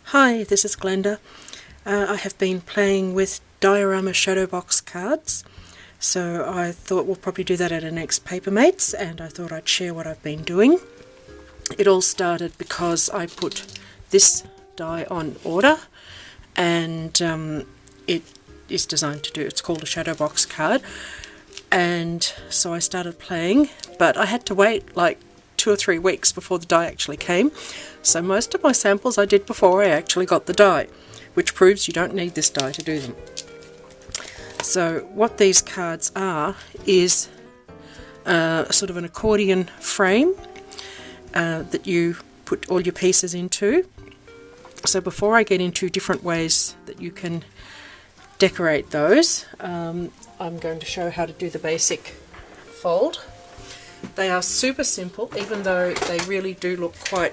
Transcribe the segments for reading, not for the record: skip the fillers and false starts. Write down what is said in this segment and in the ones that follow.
Hi, this is Glenda. I have been playing with Diorama Shadowbox cards, so I thought we'll probably do that at our next Paper Mates, and I thought I'd share what I've been doing. It all started because I put this die on order, and it is designed to do, it's called a Shadowbox card, and so I started playing, but I had to wait like 2 or 3 weeks before the die actually came, so most of my samples I did before I actually got the die, which proves you don't need this die to do them. So what these cards are is sort of an accordion frame that you put all your pieces into. So before I get into different ways that you can decorate those, I'm going to show how to do the basic fold. They are super simple, even though they really do look quite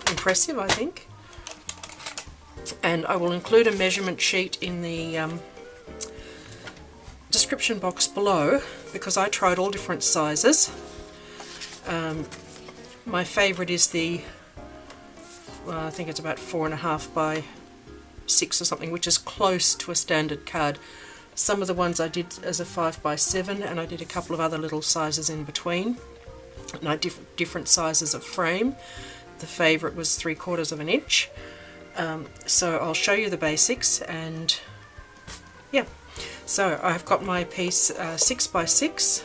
impressive, I think. And I will include a measurement sheet in the description box below, because I tried all different sizes. My favourite is the, I think it's about 4.5 by 6 or something, which is close to a standard card. Some of the ones I did as a 5 by 7, and I did a couple of other little sizes in between, and I did different sizes of frame. The favourite was 3/4 of an inch. So I'll show you the basics, and yeah. So I've got my piece 6 by 6,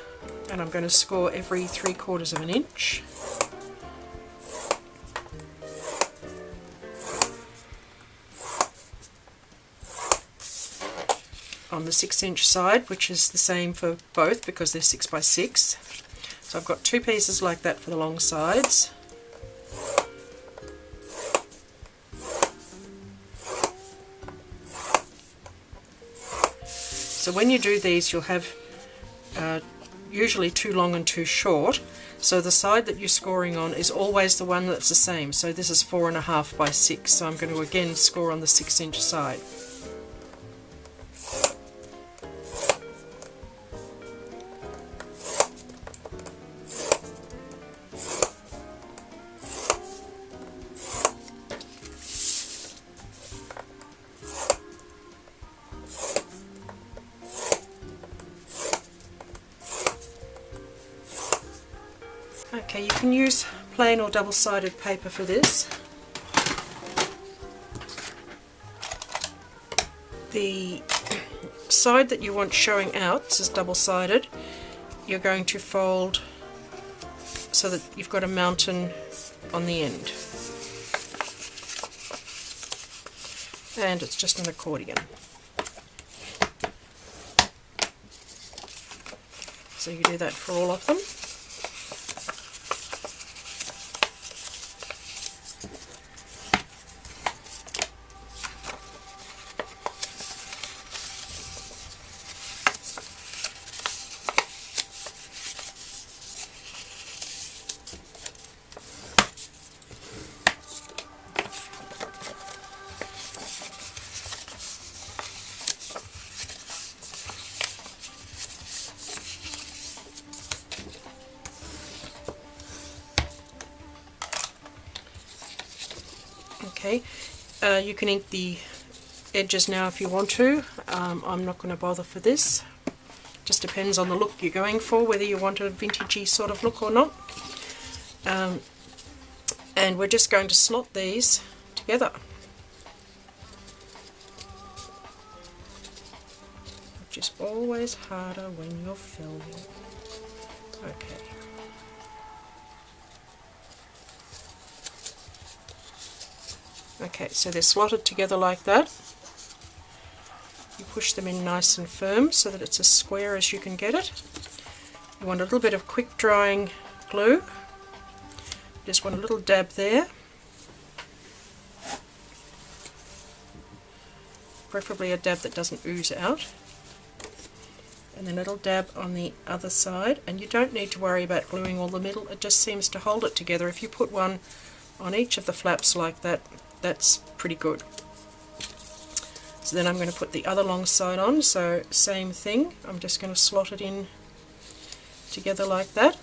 and I'm going to score every 3/4 of an inch. On the 6-inch side, which is the same for both because they're 6 by 6. So I've got 2 pieces like that for the long sides. So when you do these, you'll have usually 2 long and 2 short. So the side that you're scoring on is always the one that's the same. So this is 4.5 by 6. So I'm going to again score on the 6-inch side. Okay, you can use plain or double-sided paper for this. The side that you want showing out, this is double-sided, you're going to fold so that you've got a mountain on the end. And it's just an accordion. So you do that for all of them. Okay, you can ink the edges now if you want to. I'm not going to bother for this. Just depends on the look you're going for, whether you want a vintagey sort of look or not. And we're just going to slot these together. Which is always harder when you're filming. Okay. Okay, so they're slotted together like that. You push them in nice and firm so that it's as square as you can get it. You want a little bit of quick drying glue. Just want a little dab there. Preferably a dab that doesn't ooze out. And then a little dab on the other side. And you don't need to worry about gluing all the middle, it just seems to hold it together. If you put one on each of the flaps like that, that's pretty good. So then I'm going to put the other long side on, so same thing, I'm just going to slot it in together like that.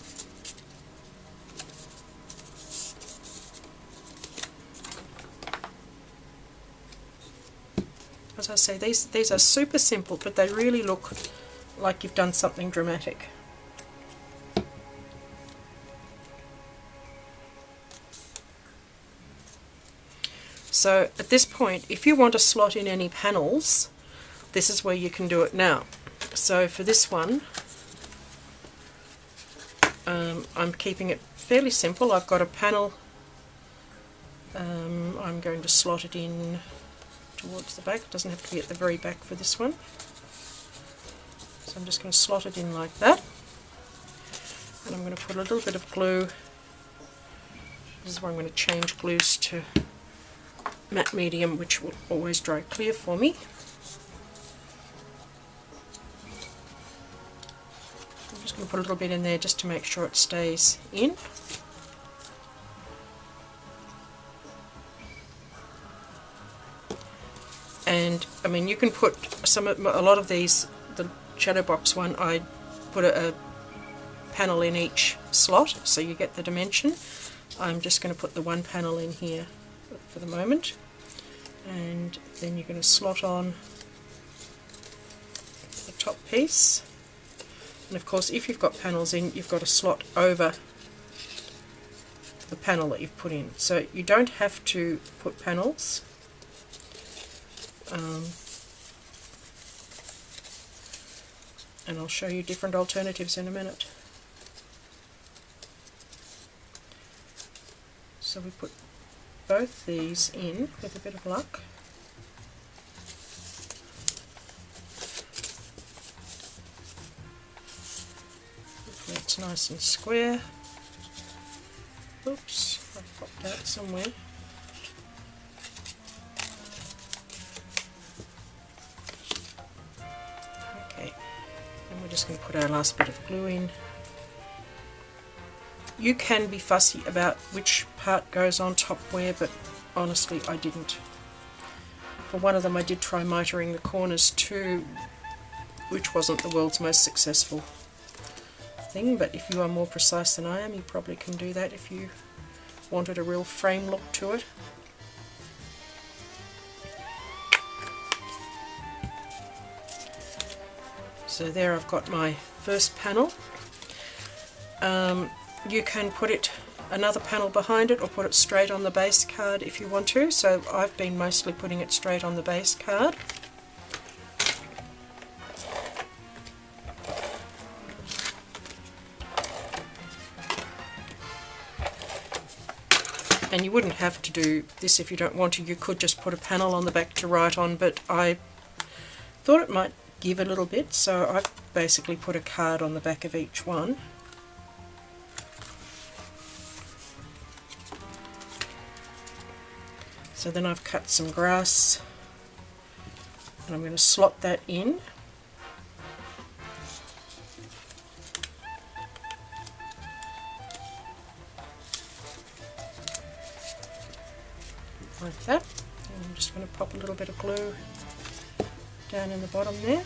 as I say, these are super simple, but they really look like you've done something dramatic. So at this point, if you want to slot in any panels, this is where you can do it now. So for this one, I'm keeping it fairly simple. I've got a panel, I'm going to slot it in towards the back. It doesn't have to be at the very back for this one. So I'm just going to slot it in like that. And I'm going to put a little bit of glue. This is where I'm going to change glues to matte medium, which will always dry clear for me. I'm just going to put a little bit in there just to make sure it stays in. And I mean, you can put a lot of these, the Shadowbox one, I put a panel in each slot so you get the dimension. I'm just going to put the one panel in here for the moment, and then you're going to slot on the top piece. And of course, if you've got panels in, you've got to slot over the panel that you've put in. So you don't have to put panels. And I'll show you different alternatives in a minute. So we put both these in with a bit of luck. Hopefully it's nice and square. Oops, I've popped out somewhere. Okay, and we're just going to put our last bit of glue in. You can be fussy about which part goes on top where, but honestly I didn't. For one of them I did try mitering the corners too, which wasn't the world's most successful thing, but if you are more precise than I am, you probably can do that if you wanted a real frame look to it. So there I've got my first panel. You can put another panel behind it or put it straight on the base card if you want to. So I've been mostly putting it straight on the base card. And you wouldn't have to do this if you don't want to. You could just put a panel on the back to write on, but I thought it might give a little bit, so I've basically put a card on the back of each one. So then I've cut some grass and I'm going to slot that in. Like that. And I'm just going to pop a little bit of glue down in the bottom there.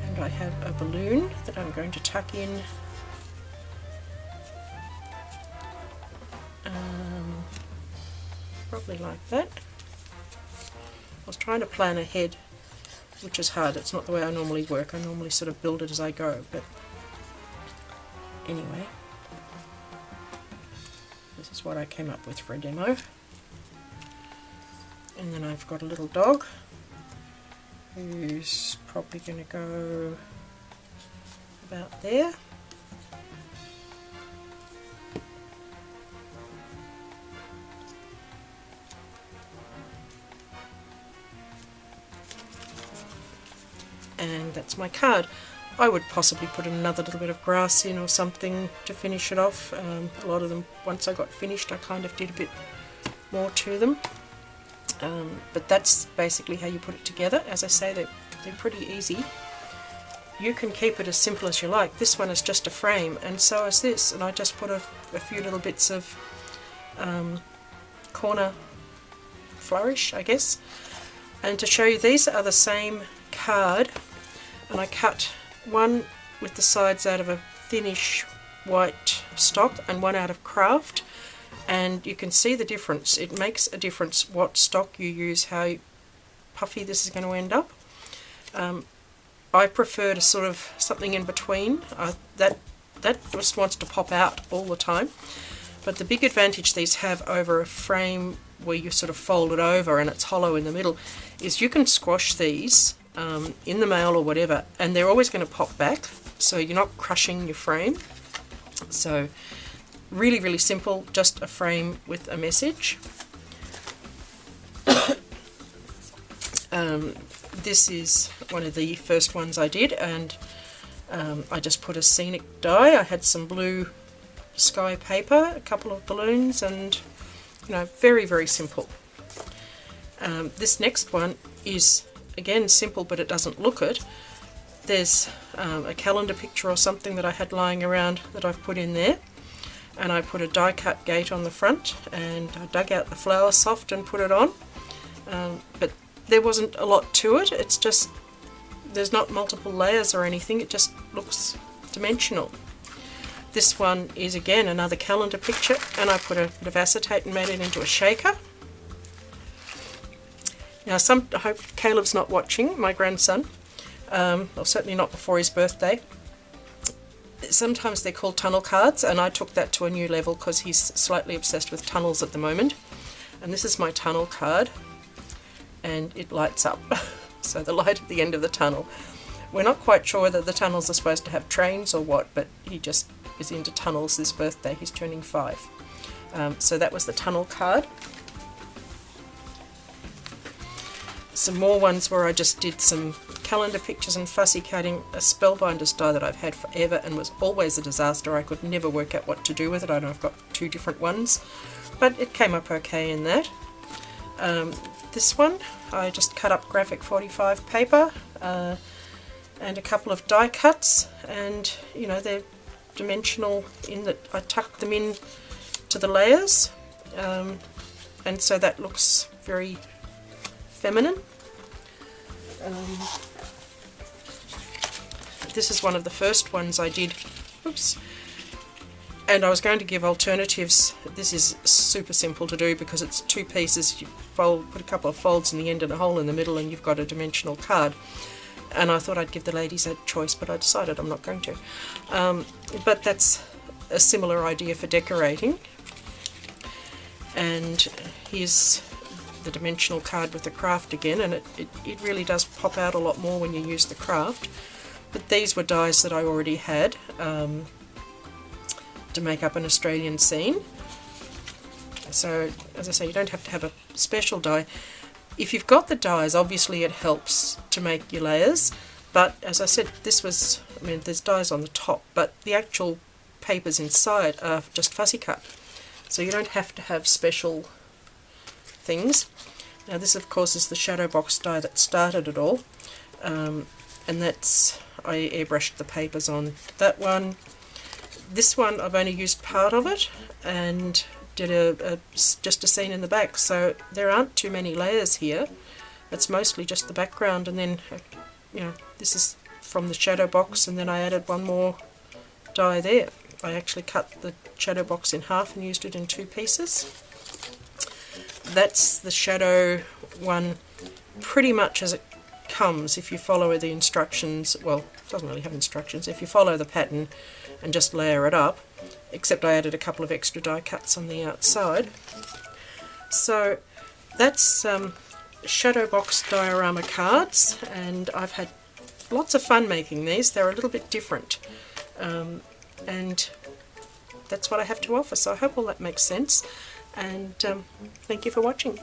And I have a balloon that I'm going to tuck in probably like that. I was trying to plan ahead, which is hard. It's not the way I normally work. I normally sort of build it as I go, but anyway, this is what I came up with for a demo. And then I've got a little dog who's probably going to go about there. And that's my card. I would possibly put another little bit of grass in or something to finish it off. A lot of them, once I got finished, I kind of did a bit more to them. But that's basically how you put it together. As I say, they're pretty easy. You can keep it as simple as you like. This one is just a frame, and so is this. And I just put a few little bits of corner flourish, I guess. And to show you, these are the same card, and I cut one with the sides out of a thinnish white stock and one out of craft, and you can see the difference. It makes a difference what stock you use, how puffy this is going to end up. I prefer to sort of something in between. That just wants to pop out all the time. But the big advantage these have over a frame where you sort of fold it over and it's hollow in the middle is you can squash these in the mail or whatever, and they're always going to pop back, so you're not crushing your frame. So really, really simple, just a frame with a message. This is one of the first ones I did, and I just put a scenic die. I had some blue sky paper, a couple of balloons, and very, very simple. This next one is again simple, but it doesn't look it. There's a calendar picture or something that I had lying around that I've put in there, and I put a die cut gate on the front, and I dug out the flower soft and put it on. But there wasn't a lot to it. It's just, there's not multiple layers or anything, it just looks dimensional. This one is again another calendar picture, and I put a bit of acetate and made it into a shaker. Now I hope Caleb's not watching, my grandson, or certainly not before his birthday. Sometimes they're called tunnel cards, and I took that to a new level because he's slightly obsessed with tunnels at the moment. And this is my tunnel card, and it lights up. So the light at the end of the tunnel. We're not quite sure whether the tunnels are supposed to have trains or what, but he just is into tunnels this birthday. He's turning 5. So that was the tunnel card. Some more ones where I just did some calendar pictures and fussy cutting. A spellbinders die that I've had forever and was always a disaster. I could never work out what to do with it. I know I've got 2 different ones, but it came up okay in that. This one, I just cut up graphic 45 paper and a couple of die cuts, and they're dimensional in that I tucked them in to the layers, and so that looks very feminine. This is one of the first ones I did. Oops. And I was going to give alternatives. This is super simple to do because it's 2 pieces. You put a couple of folds in the end and a hole in the middle, and you've got a dimensional card. And I thought I'd give the ladies a choice, but I decided I'm not going to. But that's a similar idea for decorating. And here's the dimensional card with the craft again, and it really does pop out a lot more when you use the craft. But these were dies that I already had to make up an Australian scene. So as I say, you don't have to have a special die. If you've got the dies, obviously it helps to make your layers, but as I said, there's dies on the top, but the actual papers inside are just fussy cut, so you don't have to have special things. Now this of course is the Shadowbox die that started it all, and that's, I airbrushed the papers on that one. This one I've only used part of it and did just a scene in the back, so there aren't too many layers here. It's mostly just the background, and then this is from the Shadowbox, and then I added one more die there. I actually cut the Shadowbox in half and used it in 2 pieces. That's the shadow one pretty much as it comes if you follow the instructions. Well, it doesn't really have instructions. If you follow the pattern and just layer it up, except I added a couple of extra die cuts on the outside. So that's Shadowbox diorama cards, and I've had lots of fun making these. They're a little bit different, and that's what I have to offer, so I hope all that makes sense, and thank you for watching.